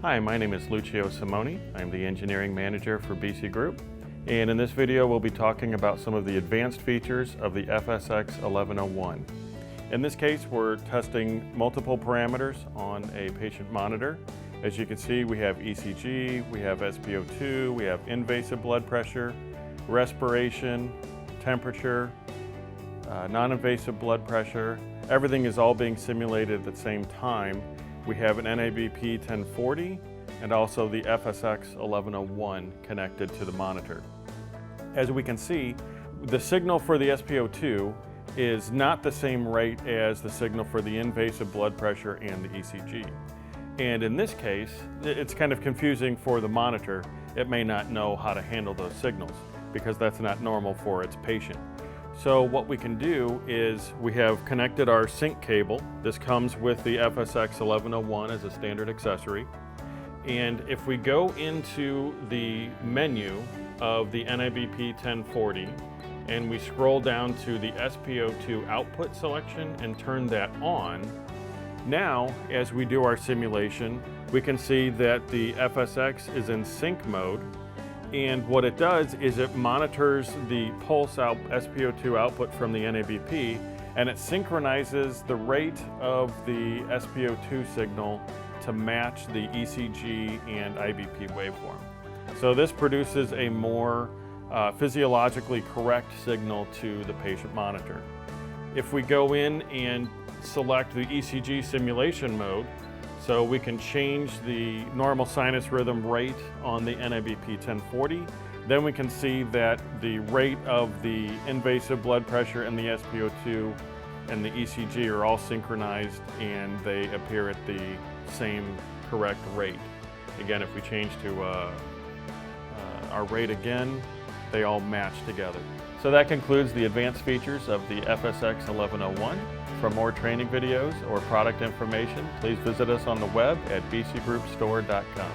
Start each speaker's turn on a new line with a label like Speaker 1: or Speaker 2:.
Speaker 1: Hi, my name is Lucio Simoni. I'm the engineering manager for BC Group. And in this video, we'll be talking about some of the advanced features of the FSX-1101. In this case, we're testing multiple parameters on a patient monitor. As you can see, we have ECG, we have SPO2, we have invasive blood pressure, respiration, temperature, non-invasive blood pressure. Everything is all being simulated at the same time. We have an NIBP 1040 and also the FSX-1101 connected to the monitor. As we can see, the signal for the SPO2 is not the same rate as the signal for the invasive blood pressure and the ECG. And in this case, it's kind of confusing for the monitor. It may not know how to handle those signals because that's not normal for its patient. So what we can do is we have connected our sync cable. This comes with the FSX-1101 as a standard accessory. And if we go into the menu of the NIBP 1040 and we scroll down to the SPO2 output selection and turn that on, now as we do our simulation, we can see that the FSX is in sync mode. And what it does is it monitors the pulse SPO2 output from the NIBP, and it synchronizes the rate of the SPO2 signal to match the ECG and IBP waveform. So this produces a more physiologically correct signal to the patient monitor. If we go in and select the ECG simulation mode, so we can change the normal sinus rhythm rate on the NIBP 1040. Then we can see that the rate of the invasive blood pressure and the SPO2 and the ECG are all synchronized and they appear at the same correct rate. Again, if we change to our rate again, they all match together. So that concludes the advanced features of the FSX-1101. For more training videos or product information, please visit us on the web at bcgroupstore.com.